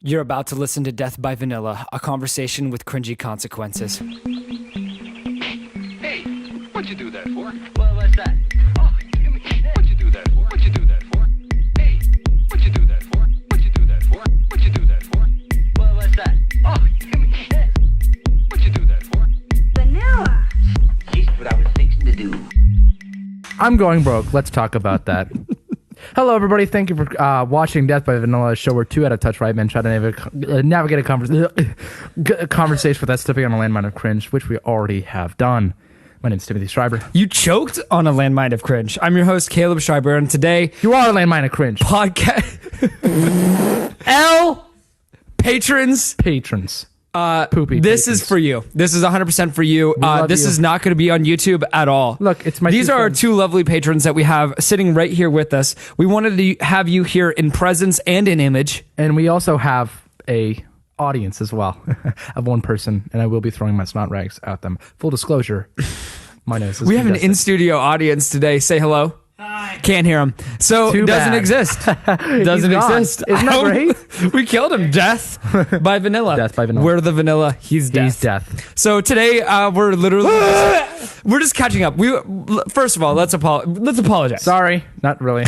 You're about to listen to Death by Vanilla, a conversation with cringy consequences. Hey, what'd you do that for? What's that? Oh, what'd you do that for? What'd you do that for? Hey, what'd you do that for? What'd you do that for? What'd you do that for? What's that? Oh, what'd you do that for? Vanilla. Just what I was fixing to do. I'm going broke. Let's talk about that. Hello, everybody. Thank you for watching Death by Vanilla, a show where two out-of-touch white men try to navigate a conversation without stepping on a landmine of cringe, which we already have done. My name is Timothy Schreiber. You choked on a landmine of cringe. I'm your host, Caleb Schreiber, and today, You are a landmine of cringe. podcast... Patrons, Poopy. this patrons. is for you. This is 100% for you. love This you. is not going to be on YouTube at all. Look, it's my These two are our friends. two lovely patrons that we have sitting right here with us. We wanted to have you here in presence and in image. And we also have a audience as well of one person, and I will be throwing my snot rags at them. Full disclosure, my nose is We have an congested. in-studio audience today. Say hello. Hi. Can't hear him. So Too doesn't bad. exist. Doesn't He's gone. exist. Isn't that great? We killed him. Death by Vanilla. Death by Vanilla. We're the Vanilla. He's death. He's death. So today we're literally we're just catching up. First of all, let's apologize. Sorry, not really.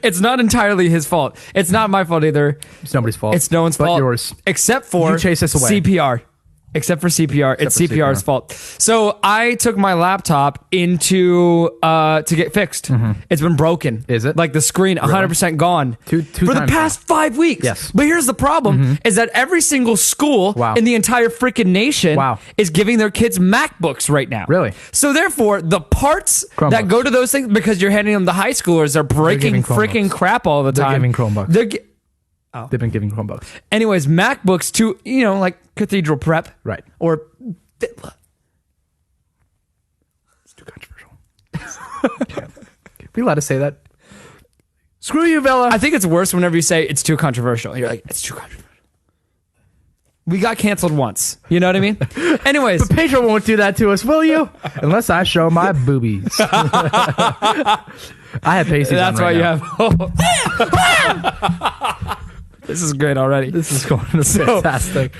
It's not entirely his fault. It's not my fault either. It's nobody's fault. It's no one's but fault. yours. Except for You chased us away. CPR. Except for CPR. It's for CPR's CPR. fault. So I took my laptop into to get fixed. It's been broken. Mm-hmm. Is it? Like the screen 100% gone. Two for the times past 5 weeks. Yes. But here's the problem is that every single school Wow. in the entire freaking nation Wow. is giving their kids MacBooks right now. Really? So therefore, the parts Chromebooks. that go to those things, because you're handing them the high schoolers, are breaking giving Chromebooks. freaking crap all the They're time. giving Chromebooks. They've been giving Chromebooks. Anyways, MacBooks to, like Cathedral Prep. Right. Or It's too controversial. Can we allowed to say that? Screw you, Villa. I think it's worse whenever you say it's too controversial. You're like, it's too controversial. We got canceled once. You know what I mean? Anyways, Pedro won't do that to us, will you? Unless I show my boobies. I have pasties that's on why right you now. have. This is great already. This is going fantastic.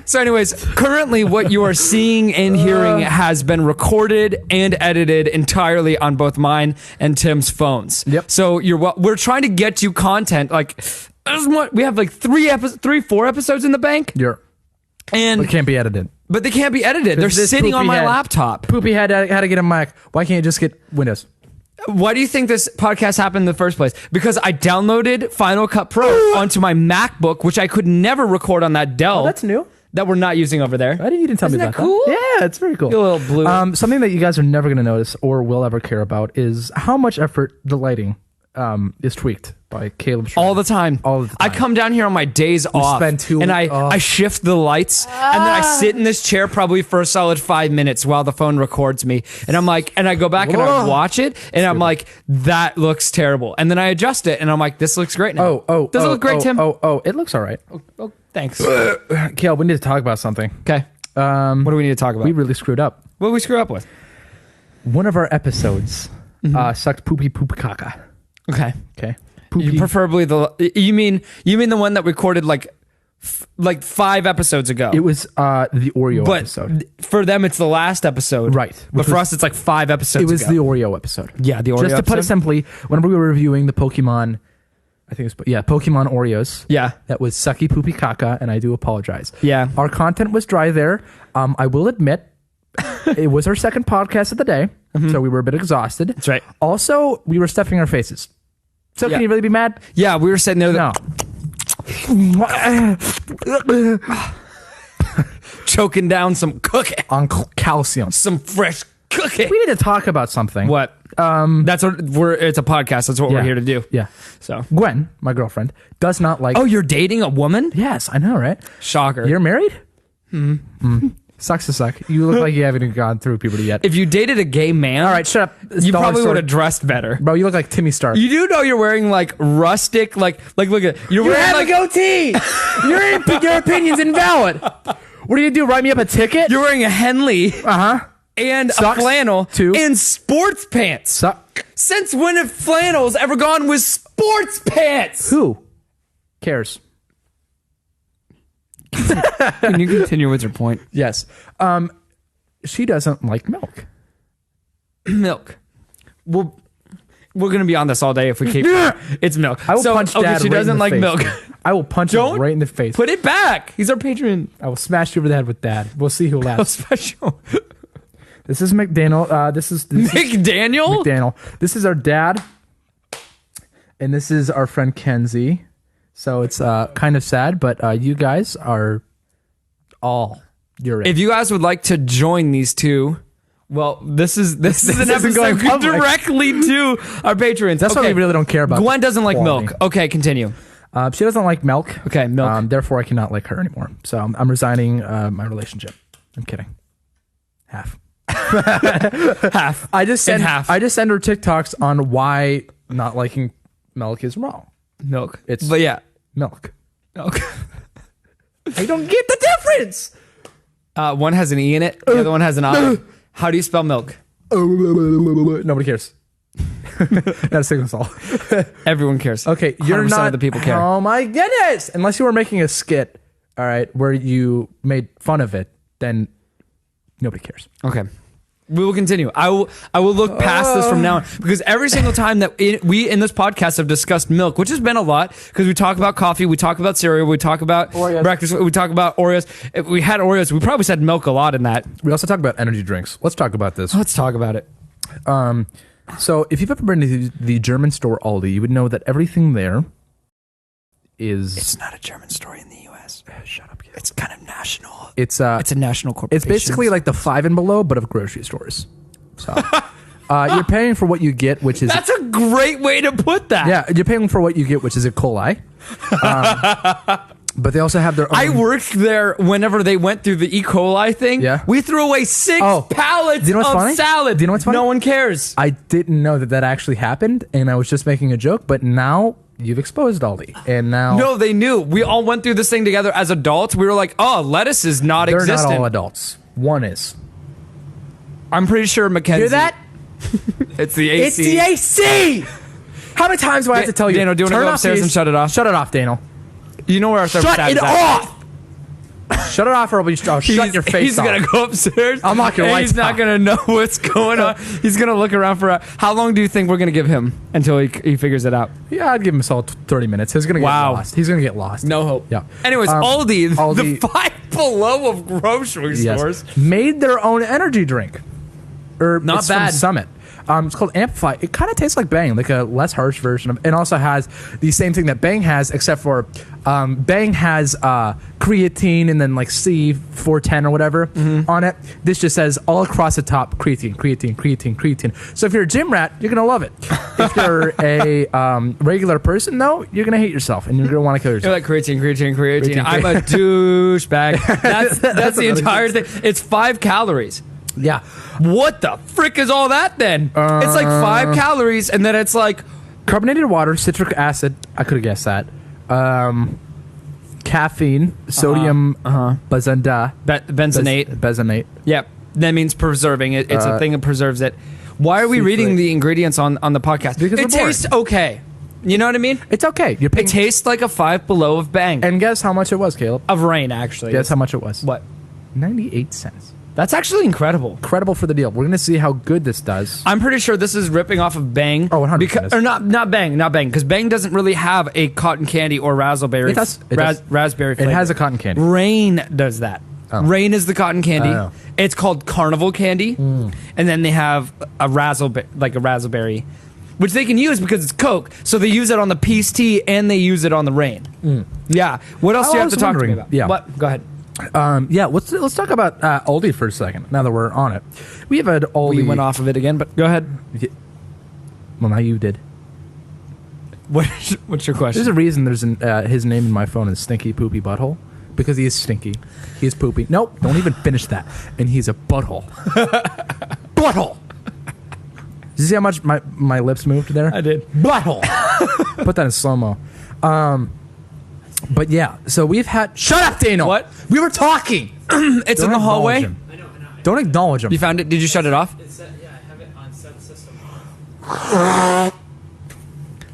So anyways, currently what you are seeing and hearing has been recorded and edited entirely on both mine and Tim's phones. Yep. So we're trying to get you content like we have like 4 episodes in the bank, and It can't be edited. but they can't be edited. They're This sitting on poopy my head- laptop. Poopy had to get a mic. Why can't you just get Windows? Why do you think this podcast happened in the first place? Because I downloaded Final Cut Pro onto my MacBook, which I could never record on that Dell. new. that we're not using over there. You didn't tell Isn't me that about cool? that. Yeah, it's very cool. Get a little blue. Something that you guys are never going to notice or will ever care about is how much effort the lighting is tweaked by Caleb Schreiber. All the time. I come down here on my days off spend two- and I oh. shift the lights and then I sit in this chair probably for a solid 5 minutes while the phone records me. And I'm like, and I go back and I Whoa. watch it and I'm like, that looks terrible. And then I adjust it and I'm like, this looks great now. Does it look great, Tim? It looks all right. Oh, thanks. Caleb, we need to talk about something. Okay. What do we need to talk about? We really screwed up. What did we screw up with? One of our episodes sucked poopy poop caca. Okay. Okay. You preferably you mean the one that recorded like 5 episodes ago. It was the Oreo But episode. for them, it's the last episode. Right. But Which for was- us, it's like 5 episodes It was ago. the Oreo episode. Yeah, the Oreo Just to put it episode. simply, whenever we were reviewing the Pokemon, I think it was, Pokemon Oreos. Yeah. That was sucky poopy caca, and I do apologize. Yeah. Our content was dry there. I will admit, it was our second podcast of the day, so we were a bit exhausted. That's right. Also, we were stuffing our faces. So Yeah. can you really be mad? Yeah, we were sitting there No. choking down some cookie. On calcium. Some fresh cookie. We need to talk about something. What? That's what it's a podcast. That's what we're here to do. Yeah. So. Gwen, my girlfriend, does not like... Oh, you're dating a woman? Yes, I know, right? Shocker. You're married? Sucks to suck. You look like you haven't even gone through puberty yet. If you dated a gay man, All right, shut up. you Dollar probably store. would have dressed better. Bro, you look like Timmy Stark. You do know you're wearing like rustic, like look at you're wearing like goatee. Your opinion's invalid. What do you do? Write me up a ticket? you're wearing a Henley Uh-huh. and Socks, a flannel too. and sports pants. Suck. Since when have flannels ever gone with sports pants? Who? cares. Can you continue with your point? Yes. She doesn't like milk. Milk. Well, we're gonna be on this all day if we keep. It's milk. I will punch Dad She right doesn't in the like face, milk. dude. I will punch Don't him right in the face. Put it back. He's our patron. I will smash you over the head with Dad. We'll see who How laughs. special. This is McDaniel. This is McDaniel. McDaniel. This is our dad, and this is our friend Kenzie. So it's kind of sad, but you guys are all your age. If you guys would like to join these two, well, this is an isn't episode going going public. directly to our patrons. That's why we really don't care about. Gwen doesn't like quality. milk. Okay, continue. She doesn't like milk. Okay, milk. Therefore, I cannot like her anymore. So I'm resigning my relationship. I'm kidding. Half. Half. I just send half. I just send her TikToks on why not liking milk is wrong. Milk. It's- yeah. Milk. Milk. I don't get the difference. One has an E in it. The other one has an I. How do you spell milk? Nobody cares. Not a single soul. Everyone cares. Okay, you're 100% not. of the people care. Oh my goodness! Unless you were making a skit, all right, where you made fun of it, then nobody cares. Okay. We will continue. I will look past this from now on because every single time that we in this podcast have discussed milk, which has been a lot because we talk about coffee, we talk about cereal, we talk about Oreos. breakfast, we talk about Oreos. If we had Oreos, we probably said milk a lot in that. We also talk about energy drinks. Let's talk about this. Let's talk about it. So, if you've ever been to the German store Aldi, you would know that everything there is. It's not a German story in the U.S. Shut up. It's kind of national. It's a national corporation. It's basically like the Five and Below, but of grocery stores. So, you're paying for what you get, which is That's a great way to put that. yeah, you're paying for what you get, which is E. coli. But they also have their own. I worked there whenever they went through the E. coli thing. Yeah. We threw away 6 Oh. pallets Do you know what's of funny? salad. Do you know what's funny? No one cares. I didn't know that actually happened, and I was just making a joke. But now you've exposed Aldi, and now No, they knew. We all went through this thing together as adults. We were like, oh, lettuce is not they're existent. not all adults. One is. I'm pretty sure Mackenzie. Hear that? It's the AC. It's the AC. How many times do I have to tell you? Dano, do you wanna Turn go off upstairs the and shut it off? Shut it off, Dano. You know where our Shut thermostat it is at. off. Shut it off, or I'll shut your face He's off. gonna go upstairs. I'll knock your and lights He's not out. gonna know what's going on. He's gonna look around for how long do you think we're gonna give him until he figures it out? Yeah, I'd give him a solid 30 minutes. He's gonna get Wow. lost. He's gonna get lost. No hope. Yeah. Anyways, Aldi, Aldi- the Five Below of grocery Yes. stores. Made their own energy drink. Not it's from bad. Summit. It's called Amplify. It kind of tastes like Bang, like a less harsh version of. And also has the same thing that Bang has, except for Bang has creatine and then like C410 or whatever on it. This just says all across the top creatine, creatine, creatine, creatine. So if you're a gym rat, you're gonna love it. If you're a regular person, though, you're gonna hate yourself and you're gonna want to kill You're yourself. like creatine, creatine, creatine. Creatine, I'm a douchebag. That's the another entire thing. It's 5 calories. Yeah. What the frick is all that then? It's like 5 calories, and then it's like Carbonated water, citric acid. I could have guessed that. Caffeine, sodium, benzenate. benzenate. Benzenate. Yep, that means preserving it. It's a thing that preserves it. Why are we reading C3. the ingredients on the podcast? Because it we're bored. tastes okay. You know what I mean? It's okay. You're paying. It tastes like a Five Below of Bang. And guess how much it was, Caleb? Of rain, actually. Guess how much it was? What? 98 cents. That's actually incredible. Incredible for the deal. We're gonna see how good this does. I'm pretty sure this is ripping off of Bang. Oh, 100% because, is. or not Bang, because Bang doesn't really have a cotton candy or raspberry. It does. It does. Raspberry. It flavor. has a cotton candy. Rain does that. Oh. Rain is the cotton candy. Oh. It's called Carnival candy, and then they have a raspberry, which they can use because it's Coke. So they use it on the Peace Tea and they use it on the Rain. Yeah. What else I do you have was to talk to me wondering. about? Yeah. What? Go ahead. Yeah, let's talk about Aldi for a second. Now that we're on it, we have an Aldi. We went off of it again, but go ahead. Well, now you did. What's your question? There's a reason there's his name in my phone is Stinky Poopy Butthole. Because he is stinky. He is poopy. Nope, don't even finish that. And he's a butthole. Butthole! Did you see how much my lips moved there? I did. Butthole! Put that in slow-mo. But yeah, so we've had... Shut up, Daniel! What? We were talking! It's in Don't the hallway. acknowledge him. Don't acknowledge him. You found it? Did you shut it off? Yeah, I have it on set system.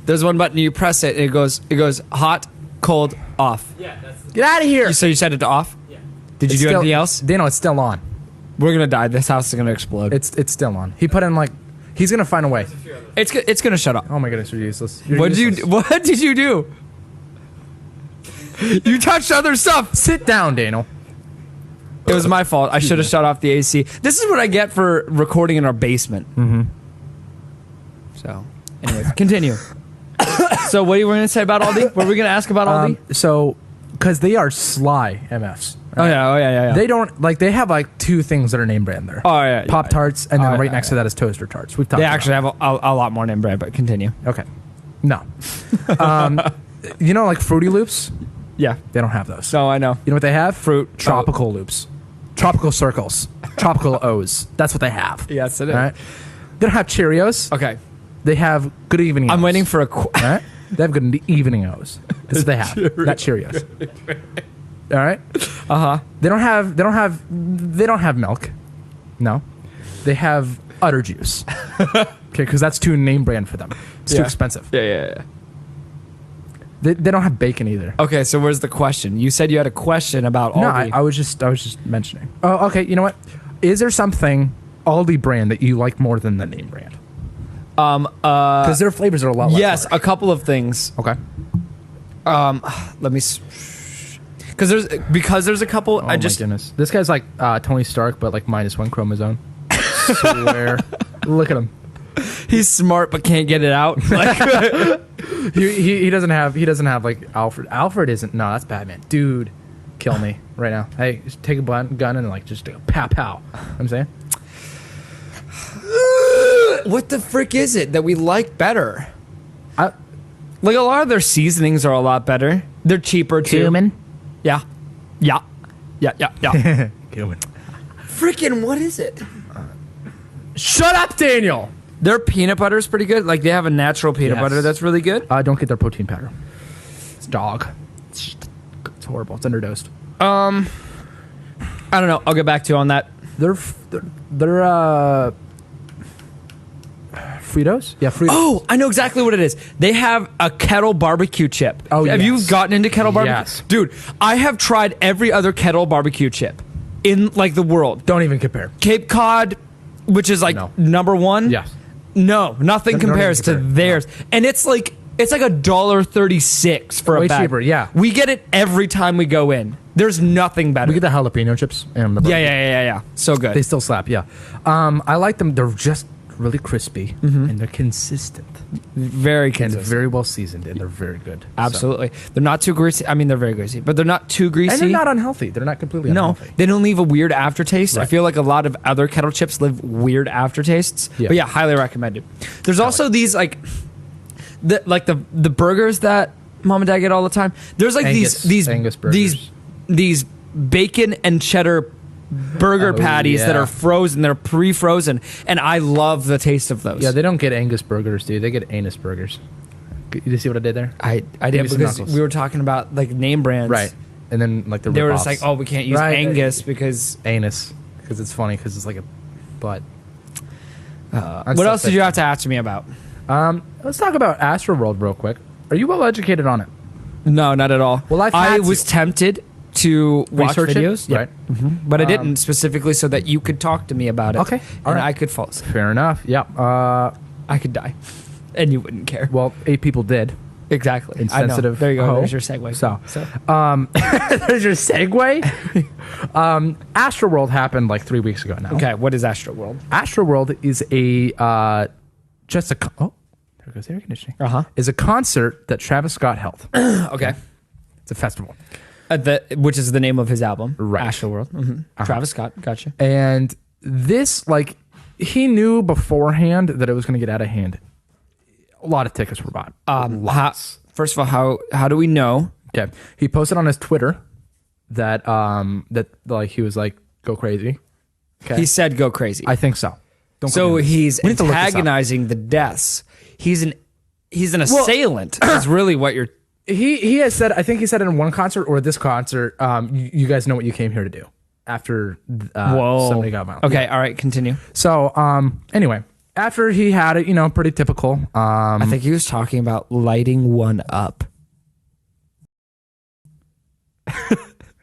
There's one button. You press it. And it goes hot, cold, off. Yeah, that's the Get out of here. So you set it to off? yeah. Did you It's do still- anything else? Dano, it's still on. We're gonna die. This house is gonna explode. It's still on. He put in like he's gonna find a way. It's gonna shut off. Oh my goodness, you're useless. You're What did useless. What did you do? You touched other stuff. Sit down, Daniel. It was my fault. I should have shut off the AC. This is what I get for recording in our basement. Mm-hmm. So, anyways, continue. So, what are you going to say about Aldi? What were we going to ask about Aldi? So, because they are sly MFs. Oh yeah. They don't like. They have like two things that are name brand there. Oh, yeah, Pop Tarts, and then Oh, right yeah, next to that is Toaster Tarts. We've talked. They about actually have a lot more name brand, but continue. Okay. No. You know, like Fruity Loops. Yeah. They don't have those. So I know. You know what they have? Fruit. Tropical Loops, tropical circles, tropical O's. That's what they have. Yes, it is. All right. They don't have Cheerios. Okay. They have Good Evening. I'm O's. waiting for a. All right. They have Good Evening O's. This is what they have. Not Cheerios. All right. They don't have milk. No. They have udder juice. Okay, because that's too name brand for them. It's too Yeah. expensive. Yeah. They don't have bacon either. Okay, so where's the question? You said you had a question about No, Aldi. I was just mentioning. Oh, okay. You know what? Is there something Aldi brand that you like more than the name brand? Because their flavors are a lot. yes, less a couple of things. Okay. Let me. Because there's a couple. Oh I just my goodness. This guy's like Tony Stark, but like -1 chromosome. Swear. Look at him. he's smart but can't get it out. Like, He doesn't have like Alfred. Alfred isn't. No, that's Batman. Dude, kill me right now. Hey, just take a gun and like just pow pow. You know what I'm saying. what the frick is it that we like better? I, Like a lot of their seasonings are a lot better. They're cheaper too. Cumin. Yeah. Cumin. Freaking what is it? Shut up, Daniel. Their peanut butter is pretty good. Like they have a natural peanut Yes. butter that's really good. Don't get their protein powder. It's dog. It's horrible. It's underdosed. I don't know. I'll get back to you on that. They're Fritos? Yeah, Fritos. Oh, I know exactly what it is. They have a kettle barbecue chip. Oh, have you yes. gotten into kettle barbecue? Yes. Dude, I have tried every other kettle barbecue chip in like the world. Don't even compare. Cape Cod, which is like No. number one. Yes. No, nothing Don't even compares to compare. theirs. And it's like $1.36 for a Way bag. cheaper, yeah. We get it every time we go in. There's nothing better. We get the jalapeno chips and the yeah. So good. They still slap, yeah. I like them. They're just really crispy and they're consistent. Very And consistent. very well seasoned and they're very good. So- Absolutely. They're not too greasy. I mean, they're very greasy, but they're not too greasy. And they're not unhealthy. They're not completely No, unhealthy. they don't leave a weird aftertaste. I Right. feel like a lot of other kettle chips leave weird aftertastes. Yeah. But yeah, highly recommended. There's also these like the burgers that mom and dad get all the time. There's like Angus these burgers. these bacon and cheddar burger Oh, patties that yeah. are frozen. They're pre-frozen, and I love the taste of those. Yeah, they don't get Angus burgers, dude. They get anus burgers. You see what I did there? I Give did me some because knuckles. we were talking about like name brands, Right. And then like the They were rip-offs. just like, oh, we can't use Right. Angus because. Anus. Because it's funny because it's like a butt. What else did you have to ask me about? Let's talk about Astroworld real quick. Are you well educated on it? No, not at all. Well, I had was to. tempted to watch Research it? videos, Right. but I didn't specifically so that you could talk to me about it. Okay, all and right. I could fall asleep. Fair enough. Yeah. I could die, and you wouldn't care. Well, 8 people did. Exactly. Insensitive I know. There you go. hoe. There's your segue. So, there's your segue. Astroworld happened like 3 weeks ago now. okay, what is Astro World? Astroworld is oh, there goes the air conditioning. Uh-huh. Is a concert that Travis Scott held. Okay, It's a festival. which is the name of his album, Right. Astro World. Travis Scott. Gotcha. And this, like, he knew beforehand that it was going to get out of hand. A lot of tickets were bought. First of all, how do we know? Okay. He posted on his Twitter that like he was like, go crazy. Okay. He said go crazy. I think so. Don't So quote me. he's We need to look this up. antagonizing the deaths. He's an assailant. Is really what you're. He has said, I think he said in one concert or this concert, you guys know what you came here to do after somebody got violent. Okay. All right. Continue. So anyway, after he had it, pretty typical. I think he was talking about lighting one up.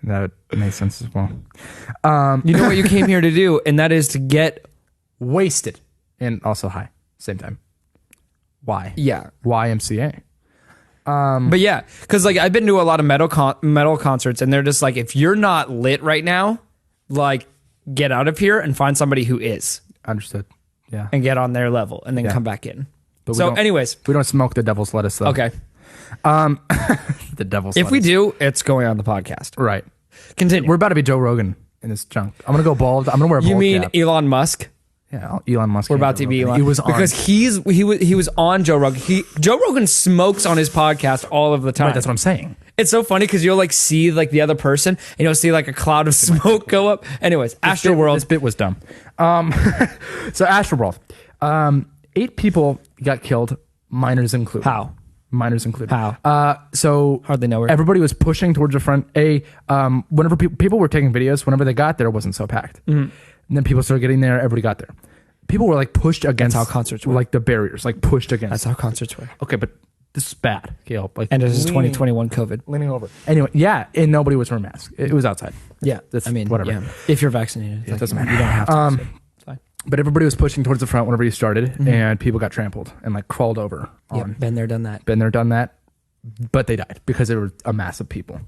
That makes sense as well. You know what you came here to do, and that is to get Wasted and also high, same time. Why? yeah. YMCA. But yeah, because like I've been to a lot of metal concerts, and they're just like, if you're not lit right now, like get out of here and find somebody who is, Understood. Yeah. and get on their level, and then Yeah. come back in. But we So, don't- anyways, We don't smoke the devil's lettuce though. okay. The devil's If we lettuce. do, it's going on the podcast. Right. Continue. We're about to be Joe Rogan in this junk. I'm gonna go bald. I'm gonna wear a bald You mean cap. Elon Musk? Yeah, Elon Musk. We're about to be Elon. He was on. because he was on Joe Rogan. Joe Rogan smokes on his podcast all of the time. Right, that's what I'm saying. It's so funny because you'll like see like the other person, and you'll see like a cloud of smoke go up. Anyways, Astroworld. This bit was dumb. So Astroworld. 8 people got killed, minors included. How? Minors included. How? So Hardly know her. everybody was pushing towards the front. Whenever people were taking videos, whenever they got there, it wasn't so packed. Mm-hmm. And then people started getting there. Everybody got there. People were like pushed against how concerts work. like the barriers, like pushed against. That's how concerts work. Okay, but this is bad. Gail, like, And this is leaning- 2021 COVID. leaning over. Anyway, yeah, and nobody was wearing masks. It was outside. Yeah, That's I mean, whatever. yeah. If you're vaccinated, it doesn't matter. You don't have to. so it's fine. But everybody was pushing towards the front whenever you started, and people got trampled and like crawled over. Yeah, On. been there, done that. Been there, done that. But they died because there were a mass of people.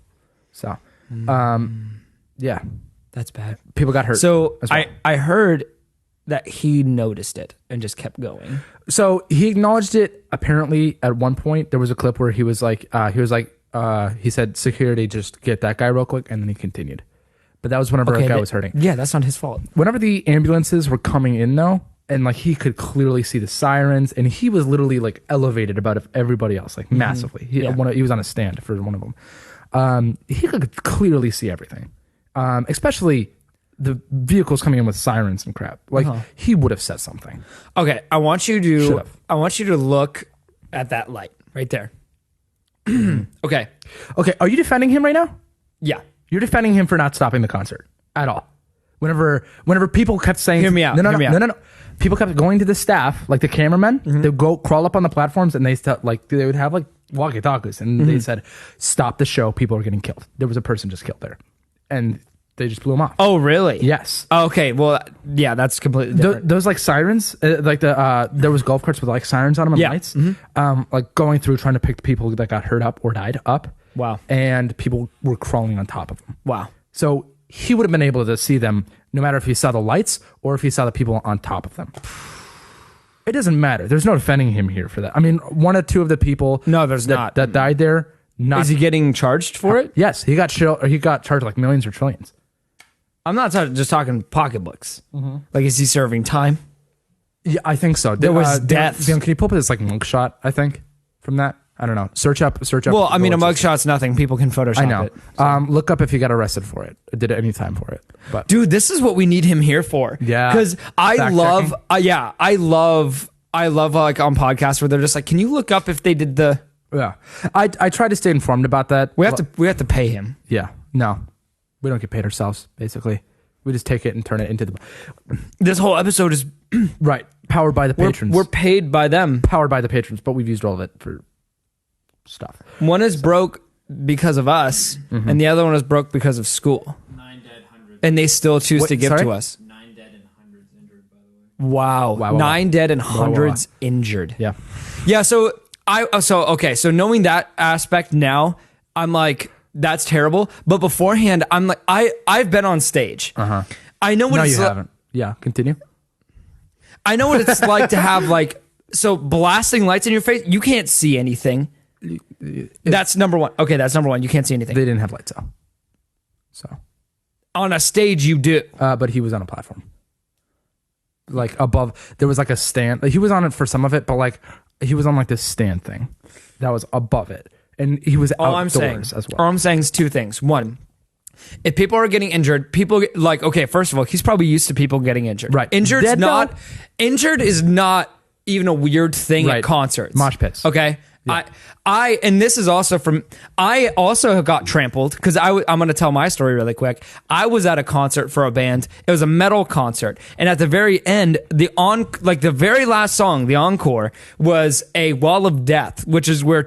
So, yeah, That's bad. people got hurt. So as well. I heard that he noticed it and just kept going. So he acknowledged it. Apparently, at one point, there was a clip where he said, "Security, just get that guy real quick," and then he continued. But that was whenever a guy was hurting. Yeah, that's not his fault. Whenever the ambulances were coming in, though, and like he could clearly see the sirens, and he was literally like elevated about everybody else, like massively. He, Yeah. he was on a stand for one of them. He could clearly see everything, especially the vehicles coming in with sirens and crap. Like he would have said something. Okay, I want you Should've. to look at that light right there. Okay. Okay, are you defending him right now? Yeah. You're defending him for not stopping the concert at all. Whenever people kept saying, Hear me out, No. hear me out. No. People kept going to the staff, like the cameramen. They'd go crawl up on the platforms, and they would have like walkie-talkies, and they said, "Stop the show! People are getting killed." There was a person just killed there, and they just blew him off. Oh, really? Yes. Okay. Well, yeah, that's completely different. Those like sirens, there was golf carts with like sirens on them and Yeah. lights, like going through trying to pick the people that got hurt up or died up. Wow. And people were crawling on top of them. Wow. So he would have been able to see them no matter if he saw the lights or if he saw the people on top of them. It doesn't matter. There's no defending him here for that. I mean, 1 or 2 of the people No, there's not. that died there. Not Is he getting charged for it? Yes, he got charged like millions or trillions. I'm not just talking pocketbooks. Like, is he serving time? Yeah, I think so. There was Dan, deaths. Dan, can you pull up this like mugshot? I think from that. I don't know. Search up. Well, I mean, a Lord Jesus. mugshot's nothing. People can Photoshop I know. it. Look up if he got arrested for it. Did it any time for it? But Dude, this is what we need him here for. Yeah. Because I Fact love, checking. I love like on podcasts where they're just like, can you look up if they did the? yeah, I try to stay informed about that. We have to pay him. Yeah. No, we don't get paid ourselves. Basically, we just take it and turn it into the This whole episode is right. Powered by the patrons. we're paid by them. powered by the patrons, but we've used all of it for stuff. One is broke because of us, and the other one is broke because of school, 9 dead, hundreds. and they still choose What, to give sorry? to us. 9 dead and hundreds injured, by the way. Wow. Wow. 9 dead and hundreds injured. Yeah. Yeah, so so knowing that aspect now, I'm like, that's terrible. But beforehand, I'm like, I've been on stage. I know what No, it's you li- haven't. Yeah. Continue. I know what it's like to have like blasting lights in your face. You can't see anything. That's number one. Okay, that's number one. You can't see anything. They didn't have lights out, so. On a stage, you do. But he was on a platform, like above. There was like a stand. Like, he was on it for some of it, but like he was on like this stand thing that was above it, and he was All outdoors I'm saying, as well. all I'm saying is 2 things. One, if people are getting injured, like, okay, first of all, he's probably used to people getting injured. Right. Injured Dead dog? Injured is not even a weird thing Right. at concerts. Mosh pits. Okay. And this is also I also got trampled because I'm going to tell my story really quick. I was at a concert for a band. It was a metal concert. And at the very end, the very last song, the encore, was a Wall of Death, which is where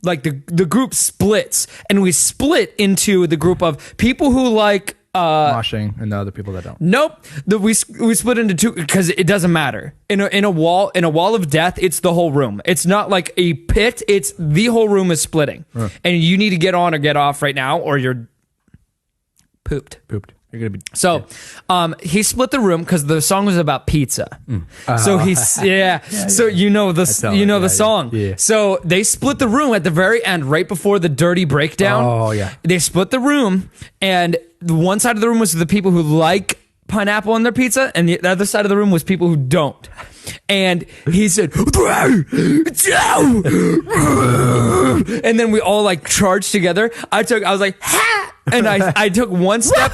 like the group splits, and we split into the group of people who like Moshing and the other people that don't. nope. We split into two because it doesn't matter. In a wall of death, it's the whole room. It's not like a pit. It's the whole room is splitting, and you need to get on or get off right now, or you're pooped. You're gonna be So, he split the room because the song was about pizza. So he's So you know the song. Yeah. So they split the room at the very end, right before the dirty breakdown. Oh, yeah. They split the room, and the one side of the room was the people who like pineapple on their pizza, and the other side of the room was people who don't. And he said, and then we all like charged together. I was like, ha! And I took one step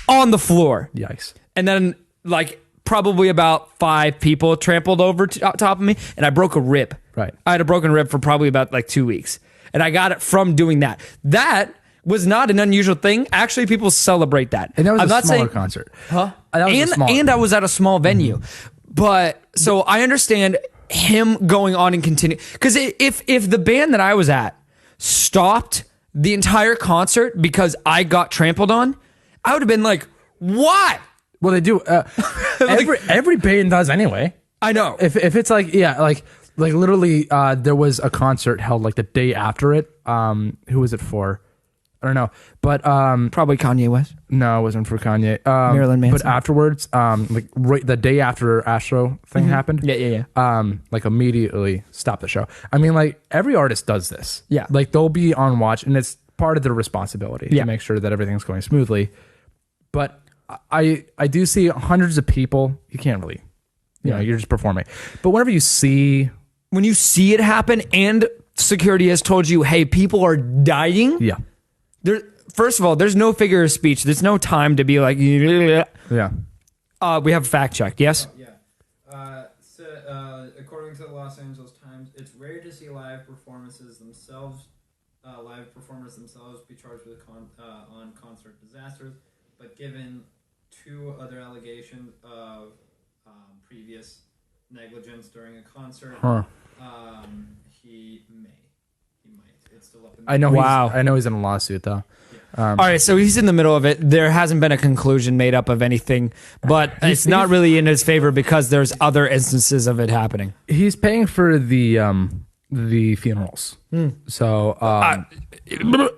on the floor. Yikes. And then like probably about 5 people trampled over top of me, and I broke a rib. Right. I had a broken rib for probably about like 2 weeks, and I got it from doing that. That was not an unusual thing. Actually, people celebrate that. And that was I'm a not smaller saying, concert. Huh? That was a smaller And I was at a small venue. But so I understand him going on and continue, because if the band that I was at stopped the entire concert because I got trampled on, I would have been like, why? Well, they do. Every band does anyway. I know. If it's like literally, there was a concert held like the day after it. Who was it for? I don't know, but Probably Kanye West. no, it wasn't for Kanye. Marilyn Manson. But afterwards, like right the day after Astro thing happened. Yeah. Like immediately stop the show. I mean, like every artist does this. Yeah. Like they'll be on watch, and it's part of their responsibility Yeah. to make sure that everything's going smoothly. But I do see hundreds of people. You can't really, you know, you're just performing. But whenever you see, When you see it happen and security has told you, hey, people are dying. yeah, First of all, there's no figure of speech. There's no time to be like, yeah, we have fact checked. Yes. Yeah. According to the Los Angeles Times, it's rare to see live performers themselves be charged with on concert disasters. But given 2 other allegations of previous negligence during a concert, he might. It's still up in the I know. Wow. I know he's in a lawsuit though. All right, so he's in the middle of it. There hasn't been a conclusion made up of anything, but it's not really in his favor because there's other instances of it happening. He's paying for the funerals. So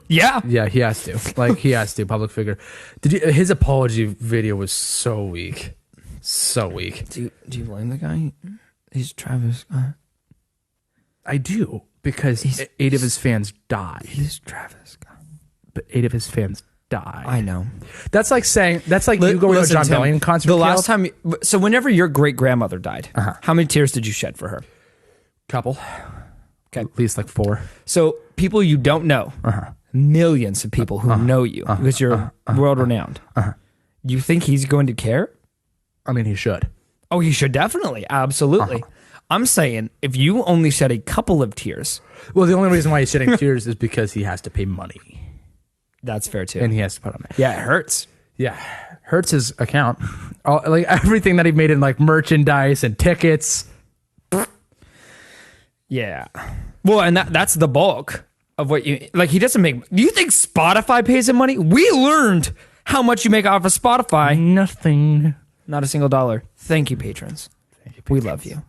Yeah. yeah, he has to. Like he has to. Public figure. His apology video was so weak, so weak. Do you blame the guy? He's Travis Scott. I do because 8 of his fans died. He's Travis Scott. But 8 of his fans died. I know. That's like saying you going to a Listen, John Tim, Bellion concert. The last time, so whenever your great grandmother died, how many tears did you shed for her? couple, Okay. at least like 4. So people you don't know, millions of people who know you because you're world renowned. You think he's going to care? I mean, he should. Oh, he should definitely, absolutely. I'm saying if you only shed a couple of tears, Well, the only reason why he's shedding tears is because he has to pay money that's fair too. and he has to put on it. Yeah, it hurts. Yeah, hurts his account. Like everything that he made in like merchandise and tickets. Yeah. Well, and that's the bulk of what you like. He doesn't make. Do you think Spotify pays him money? We learned how much you make off of Spotify. Nothing. Not a single dollar. Thank you, patrons. We love you.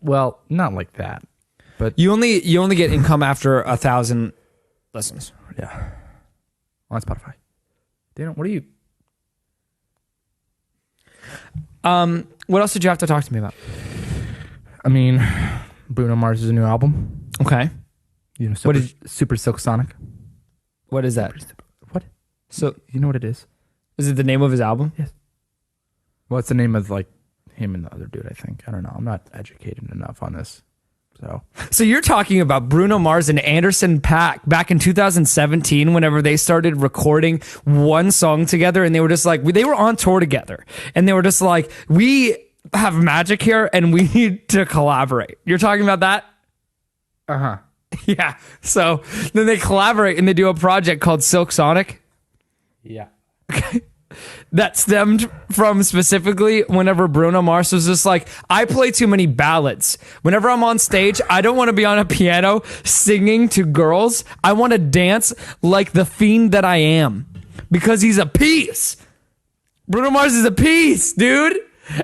Well, not like that. But You only get income after 1,000 listens. yeah, on Spotify. Daniel, what are you? What else did you have to talk to me about? I mean, Bruno Mars' new album. Okay. You know, Super, Super Silk Sonic. What is that? What? So You know what it is? is it the name of his album? Yes. Well, it's the name of like him and the other dude. I think. I don't know. I'm not educated enough on this. So you're talking about Bruno Mars and Anderson .Paak back in 2017 whenever they started recording one song together, and they were just like, they were on tour together and they were just like, we have magic here and we need to collaborate. You're talking about that? Uh-huh. Yeah. So then they collaborate and they do a project called Silk Sonic. Yeah. that stemmed from specifically whenever Bruno Mars was just like, I play too many ballads. Whenever I'm on stage, I don't want to be on a piano singing to girls. I want to dance like the fiend that I am, because he's a piece. Bruno Mars is a piece, dude.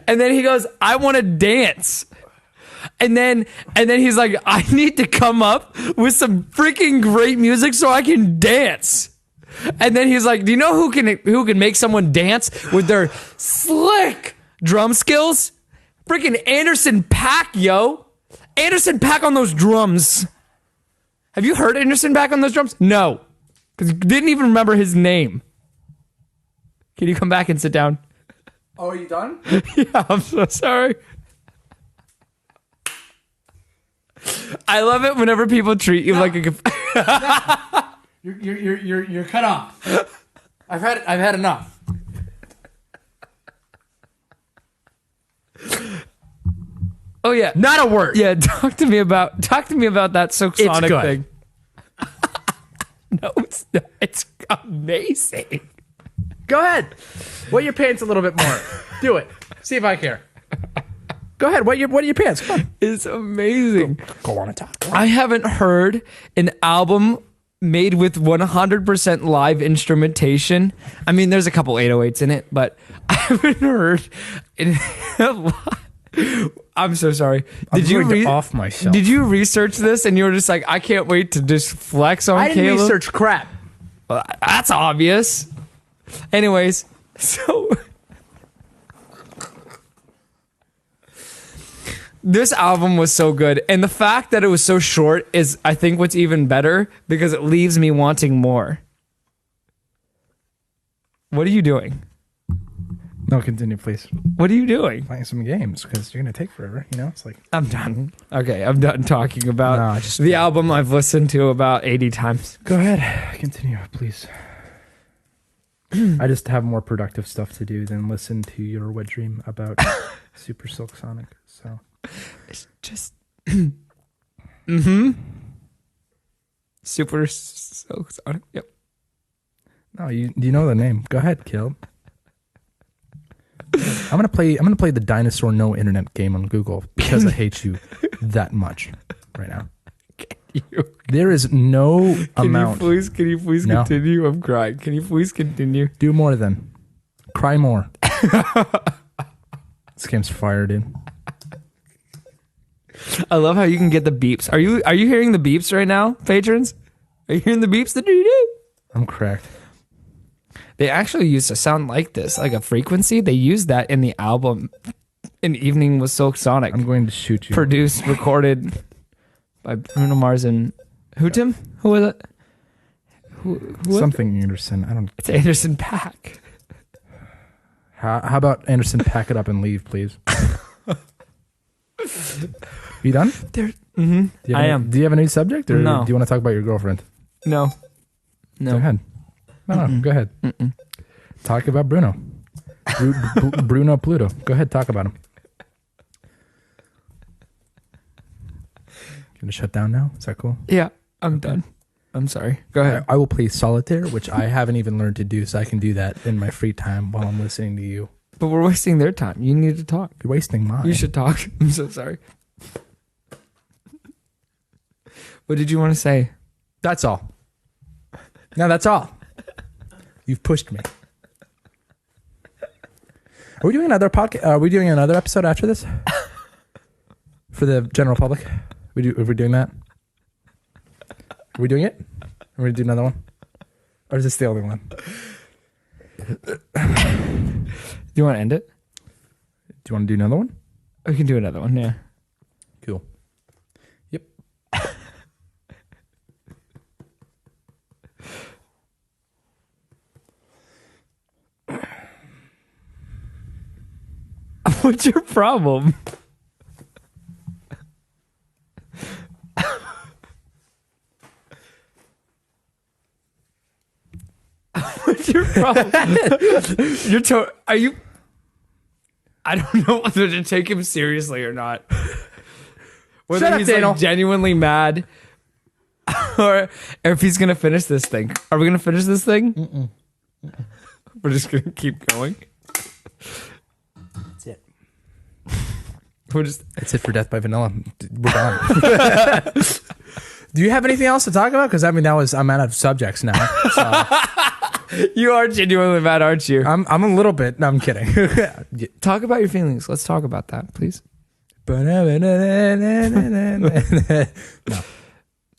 And then he goes, I want to dance. And then he's like, I need to come up with some freaking great music so I can dance. And then he's like, do you know who can make someone dance with their slick drum skills? Freaking Anderson .Paak, yo. Anderson .Paak on those drums. Have you heard Anderson .Paak on those drums? No. Because you didn't even remember his name. Can you come back and sit down? Oh, are you done? Yeah, I'm so sorry. I love it whenever people treat you like a... You're cut off. I've had enough. Oh yeah, Not a word. yeah. Talk to me about that Silk It's Sonic good. thing. No, it's not. It's amazing. Go ahead. Wet your pants a little bit more. Do it. See if I care. Go ahead. Wet your pants. Come on. It's amazing. Go on and talk. I haven't heard an album made with 100% live instrumentation. I mean, there's a couple 808s in it, but I haven't heard. I'm so sorry. I'm going to off myself. Did you research this and you were just like, I can't wait to just flex on I didn't Caleb? research crap. Well, that's obvious. Anyways, so this album was so good, and the fact that it was so short is, I think, what's even better, because it leaves me wanting more. What are you doing? No, continue, please. What are you doing? Playing some games because you're going to take forever. You know, it's like. I'm done. Okay, I'm done talking about No, just- the album I've listened to about 80 times. Go ahead. Continue, please. I just have more productive stuff to do than listen to your wet dream about Super Silk Sonic. So. It's just Super Silk Sonic. Yep. No, you know the name. Go ahead, Caleb. I'm gonna play the dinosaur no internet game on Google because I hate you that much right now. There is no amount. Can you please No. continue? I'm crying. Can you please continue? Do more then. Cry more. This game's fire, dude. I love how you can get the beeps. Are you hearing the beeps right now, patrons? Are you hearing the beeps? I'm cracked. They actually used a sound like this, like a frequency. They used that in the album "An Evening with Silk Sonic," I'm going to shoot you. produced, recorded by Bruno Mars and who? Tim? Who was it? Who was it? Something Anderson. I don't. It's Anderson .Paak. How about Anderson pack it up and leave, please? You done? There. Do you have I any- am. Do you have a new subject, or No. do you want to talk about your girlfriend? No. Go ahead. No, go ahead. Talk about Bruno. Bruno Pluto. Go ahead, talk about him. Gonna shut down now? Is that cool? Yeah, I'm done. I'm sorry. Go ahead. I will play solitaire, which I haven't even learned to do, so I can do that in my free time while I'm listening to you. But we're wasting their time. You need to talk. You're wasting mine. You should talk. I'm so sorry. What did you want to say? That's all. No, that's all. You've pushed me. Are we doing another podcast? Are we doing another episode after this? For the general public? Are we doing that? Are we doing it? Are we going to do another one? Or is this the only one? Do you want to end it? Do you want to do another one? We can do another one, yeah. Cool. Yep. What's your problem? What's your problem? Are you? I don't know whether to take him seriously or not. Whether Shut up, he's Daniel. like genuinely mad, or if he's gonna finish this thing. Are we gonna finish this thing? We're just gonna keep going. That's it. We're just. That's it for Death by Vanilla. We're done. Do you have anything else to talk about? Because I mean, I'm out of subjects now. So You are genuinely mad, aren't you? I'm a little bit. No, I'm kidding. Talk about your feelings. Let's talk about that, please. No,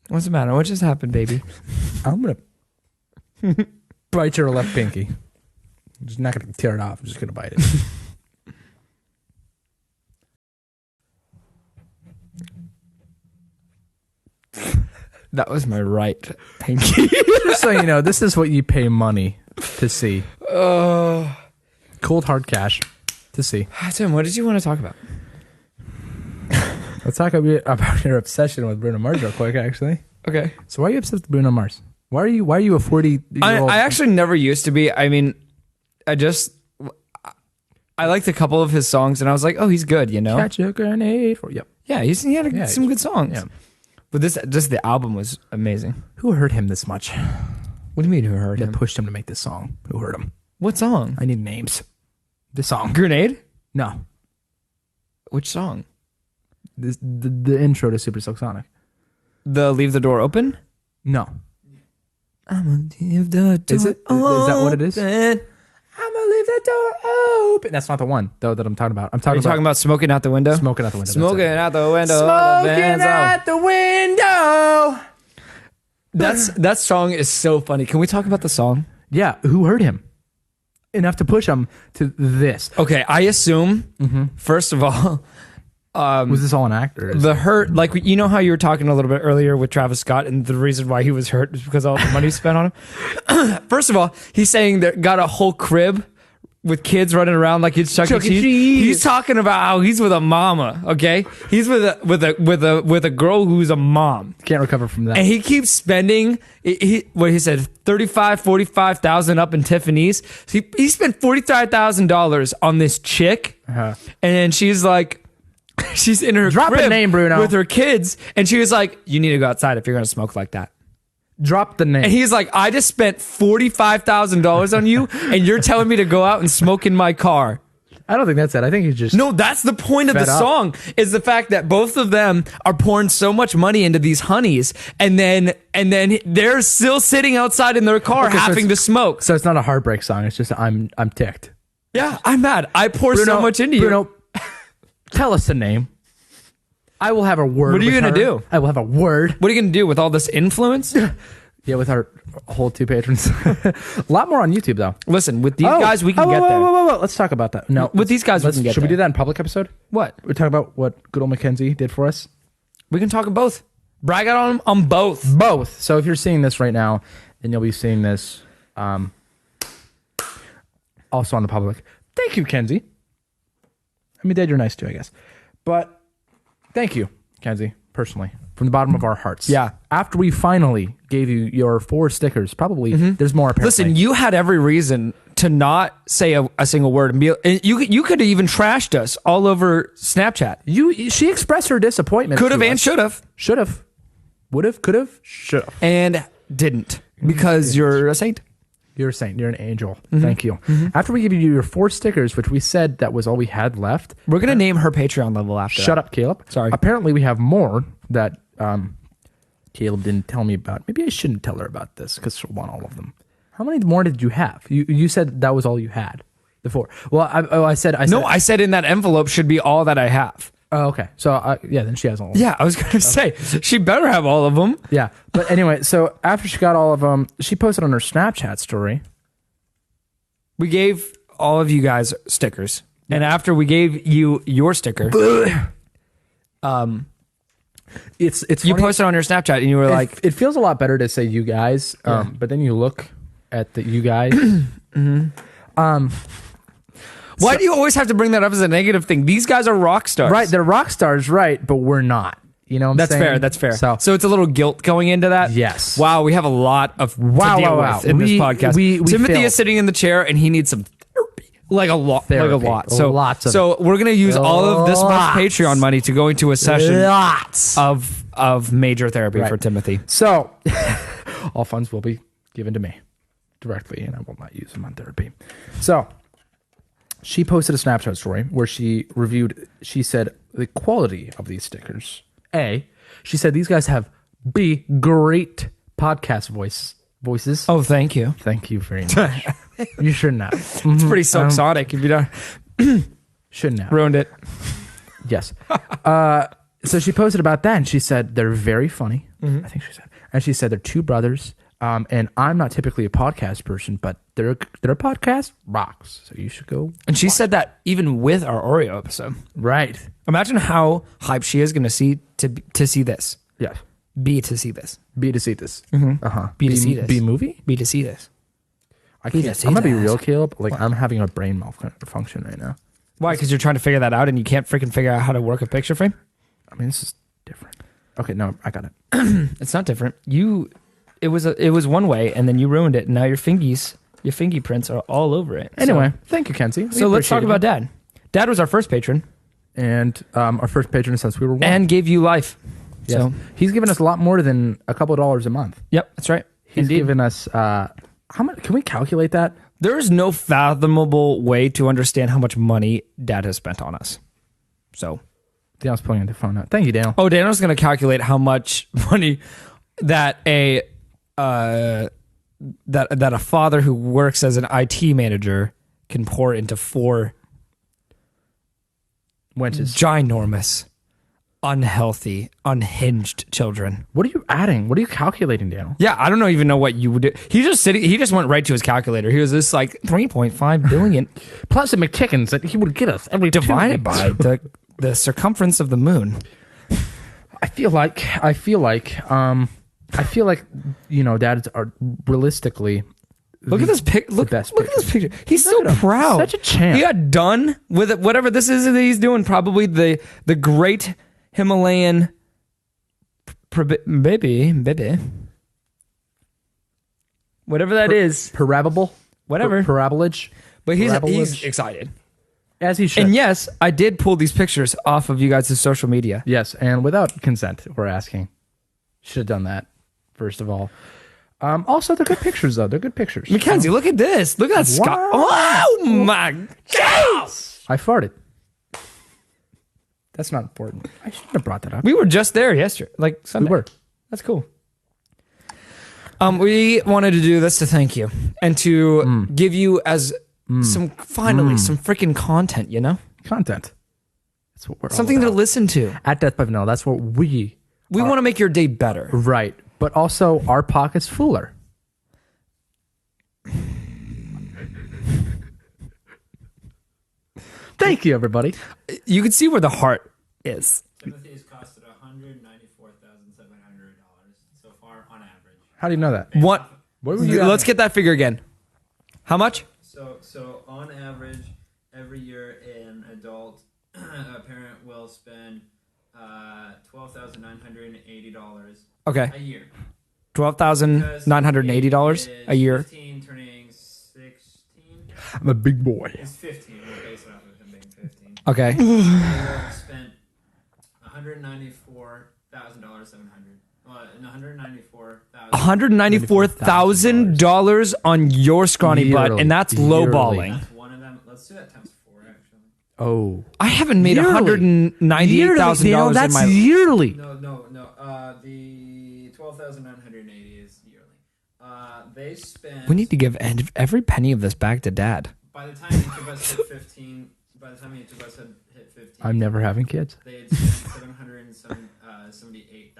What's the matter? What just happened, baby? I'm gonna bite your left pinky. I'm just not gonna tear it off. I'm just gonna bite it. That was my right pinky. Just so you know, this is what you pay money to see. Oh, Cold hard cash to see. Tim, what did you want to talk about? Let's talk about your obsession with Bruno Mars real quick, actually. Okay. So why are you obsessed with Bruno Mars? Why are you a 40-year-old? I actually never used to be. I mean, I liked a couple of his songs, and I was like, oh, he's good, you know? Catch a grenade for yep. Yeah, he had some good songs. Yeah. But the album was amazing. Who hurt him this much? What do you mean who heard That him? pushed him to make this song. Who hurt him? What song? I need names. This song. Grenade? No. Which song? The intro to Super Silk Sonic. The Leave the Door Open? No. I'm gonna leave the door Is it? Is that what it is? open. I'm gonna leave the door open. That's not the one though that I'm talking about. I'm Are talking you talking about Smoking Out the Window? Smoking Out the Window. Smoking That's Out the Window. it. Smoking out the window. That song is so funny. Can we talk about the song? Yeah. Who hurt him enough to push him to this? Okay, I assume, first of all, Was this all an act? Or is the hurt, like, you know how you were talking a little bit earlier with Travis Scott, and the reason why he was hurt is because all the money spent on him? First of all, he's saying that got a whole crib with kids running around like it's Chuck E. Cheese. He's talking about how he's with a mama, okay? He's with a girl who's a mom. can't recover from that? And he keeps spending, what he said, $45,000 up in Tiffany's. So he spent $45,000 on this chick, and then she's like, she's in her Drop a crib name, Bruno. with her kids, and she was like, you need to go outside if you're gonna smoke like that. Drop the name. And he's like, I just spent $45,000 on you, and you're telling me to go out and smoke in my car. I don't think that's it. I think he's just No, that's the point of the Fed up. song, is the fact that both of them are pouring so much money into these honeys, and then they're still sitting outside in their car Okay, so having to it's- smoke. So it's not a heartbreak song. It's just I'm ticked. Yeah, I'm mad. I pour so much into you. Bruno, tell us the name. I will have a word. What are you with gonna her. do? I will have a word. What are you going to do with all this influence? Yeah, with our whole 2 patrons. A lot more on YouTube though. Listen, with these guys, we can get there. Whoa. Let's talk about that. No, With these guys, we can get Should we do there. that in public episode? What? We talk about what good old Mackenzie did for us. We can talk of both. Brag out on both. Both. So if you're seeing this right now, then you'll be seeing this also on the public. Thank you, Kenzie. I mean, Dad, you're nice too, I guess. But thank you, Kenzie, personally, from the bottom of our hearts. Yeah. After we finally gave you your 4 stickers, probably there's more apparently. Listen, you had every reason to not say a single word. And you could have even trashed us all over Snapchat. She expressed her disappointment. Could have to and us. should have. Should have. Would have. Could have. Should have. And didn't. Because you're a saint. You're a saint. You're an angel. Thank you. After we give you your 4 stickers, which we said that was all we had left. We're going to name her Patreon level after Shut that. up, Caleb. Sorry. Apparently, we have more that Caleb didn't tell me about. Maybe I shouldn't tell her about this because she'll want all of them. How many more did you have? You said that was all you had. The 4. Well, I said. No, I said in that envelope should be all that I have. Oh, okay. So yeah, then she has all of them. Yeah, I was going to say, she better have all of them. Yeah. But anyway, so after she got all of them, she posted on her Snapchat story. We gave all of you guys stickers. And after we gave you your sticker, It's you funny. posted on your Snapchat and you were like, It feels a lot better to say you guys, but then you look at the you guys. why do you always have to bring that up as a negative thing? These guys are rock stars. Right, they're rock stars, right? But we're not. You know what I'm That's saying? fair. That's fair. So it's a little guilt going into that. Yes. Wow, we have a lot of to deal with in this podcast. we Timothy failed. is sitting in the chair and he needs some therapy. Like a lot. Therapy. Like a lot. So Lots of So we're gonna use all of this much Lots. Patreon money to go into a session lots. of major therapy Right. for Timothy. So all funds will be given to me directly, and I will not use them on therapy. So she posted a Snapchat story where she reviewed. She said the quality of these stickers. A, she said these guys have B, great podcast voices. Oh, thank you. Thank you very much. You shouldn't have. It's pretty Sonic if you don't Shouldn't have. ruined it. Yes. So she posted about that, and she said they're very funny. I think she said, and she said they're two brothers. And I'm not typically a podcast person, but their podcast rocks. So you should go. And she said that even with our Oreo episode. Right. Imagine how hyped she is going to see to see this. Yes. B to see this. B to see this. B to see this. B movie. B to see this. I B to can't. see I'm gonna be this. real, Caleb. Like I'm having a brain malfunction right now. Why? Because you're trying to figure that out and you can't freaking figure out how to work a picture frame? I mean, this is different. Okay, no, I got it. It's not different. It was one way and then you ruined it. And now your fingy prints are all over it. Anyway, thank you, Kenzie. So let's talk about Dad. Dad was our first patron and our first patron since we were one. and gave you life. Yes. So, he's given us a lot more than a couple of dollars a month. yep, that's right. He's given us how much? Can we calculate that? There is no fathomable way to understand how much money Dad has spent on us. So, Daniel's pulling into phone out. Thank you, Daniel. oh, Daniel's going to calculate how much money that a father who works as an IT manager can pour into 4 Wenches. ginormous, unhealthy, unhinged children. What are you adding? What are you calculating, Daniel? Yeah, I don't even know what you would do. He just went right to his calculator. He was just like 3.5 billion Plus the McChickens that he would get us every divided by the circumference of the moon. I feel like dads are realistically. Look at this pic. Look at best this picture. He's so at him. proud. Such a champ. He got done with it, whatever this is that he's doing. Probably the great Himalayan baby. Whatever that is. Parabole, Whatever. parabolage. But he's Parabolage. excited. As he should. And yes, I did pull these pictures off of you guys' social media. Yes, and without consent, we're asking. Should have done that first of all. Also, they're good pictures though. They're good pictures. Mackenzie, look at this. Look at that sky. Wow. Oh my gosh. I farted. That's not important. I shouldn't have brought that up. We were just there yesterday. Like Sunday. We were. That's cool. We wanted to do this to thank you and to give you as some freaking content, you know? Content. That's what we're all Something to about. listen to. At Death by Vanilla. That's what we Want to make your day better. right. But also our pockets fuller. Thank you, everybody. You can see where the heart is. Timothy's costed $194,700 so far on average. How do you know that? What? What were you Let's at? get that figure again. How much? So on average, every year an adult a parent will spend $12,980 Okay. a year. $12,980 a year. 15 turning 16. I'm a big boy. He's 15. We'll base it off of him being 15. Okay. They will have spent $194,700. $194,000 on your scrawny butt, Yearly. and that's Yearly. lowballing. That's one of them. Let's do that times 4, actually. Oh. I haven't made Yearly. $198,000 in That's my yearly. No. The 12,980 is yearly. They spend. We need to give every penny of this back to Dad. By the time each of us hit 15, by the time each of us had hit 15, I'm never having kids. they had spent $778,800.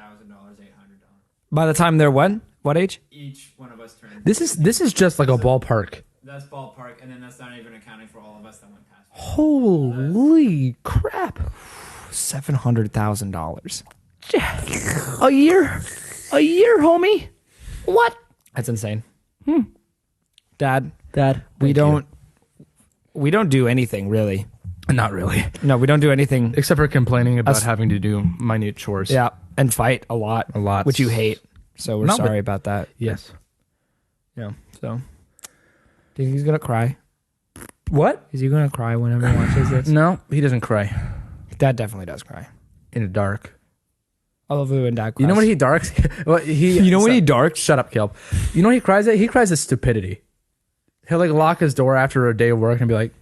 By the time they're what? What age? Each one of us turned. This is just like a ballpark. That's ballpark, and then that's not even accounting for all of us that went past. Holy crap. $700,000. A year, homie. What? That's insane. Dad, Dad, we don't do anything really. Not really. No, we don't do anything. Except for complaining about Us- having to do minute chores. Yeah, and fight a lot, which you hate. So we're No, but- sorry about that. Yes. Yeah. So, do you think he's gonna cry? What? Is he gonna cry whenever he watches this? No, he doesn't cry. Dad definitely does cry. In the dark. I love it when Dad cries. You know when he darks? Well, You know when he darks? Shut up, Kelp. You know when he cries at? He cries at stupidity. He'll like lock his door after a day of work and be like,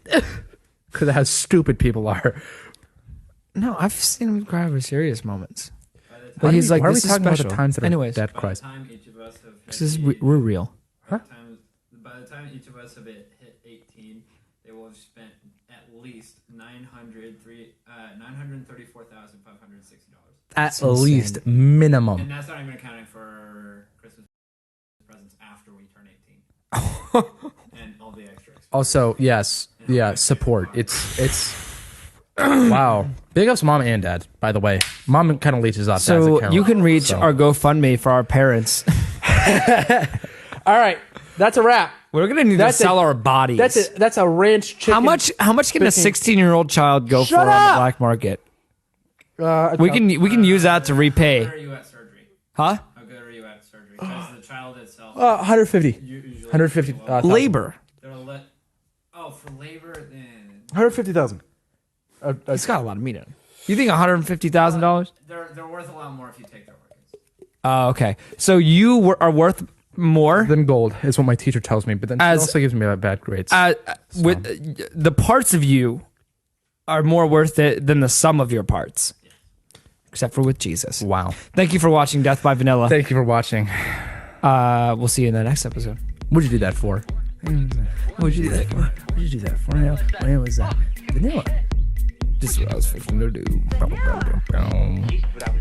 because of how stupid people are. No, I've seen him cry over serious moments. By the But time, he's like, why are we this is talking about special. the times that Anyways, dad by cries? the time each of us have hit this is the- we're real. by the time each of us have hit 18, they will have spent at least $934,560. At insane. least minimum. And that's not even accounting for Christmas presents after we turn 18. And all the extras. Also, yes, yeah, support. It's wow. Big ups mom and dad, by the way. Mom kind of leeches off. Dad's So account, you can reach so. our GoFundMe for our parents. All right, that's a wrap. We're gonna need That's to sell a- our bodies. That's a ranch chicken. How much can a 16-year-old child go Shut for on up! the black market? We can use that to How repay. good are you at surgery? Huh? How good are you at surgery? Because the child itself 150. usually 150. Labor. for labor, then 150,000. It's got a lot of meat in it. You think $150,000? they're worth a lot more if you take their organs. Oh, okay. So you are worth more Than gold is what my teacher tells me, but then she As- also gives me bad grades. with the parts of you are more worth it than the sum of your parts. Except for with Jesus. Wow. Thank you for watching Death by Vanilla. Thank you for watching. We'll see you in the next episode. What'd you do that for? What'd you do that for? What'd you do that for? When it was vanilla. This is what I was fixing to do. Here's what I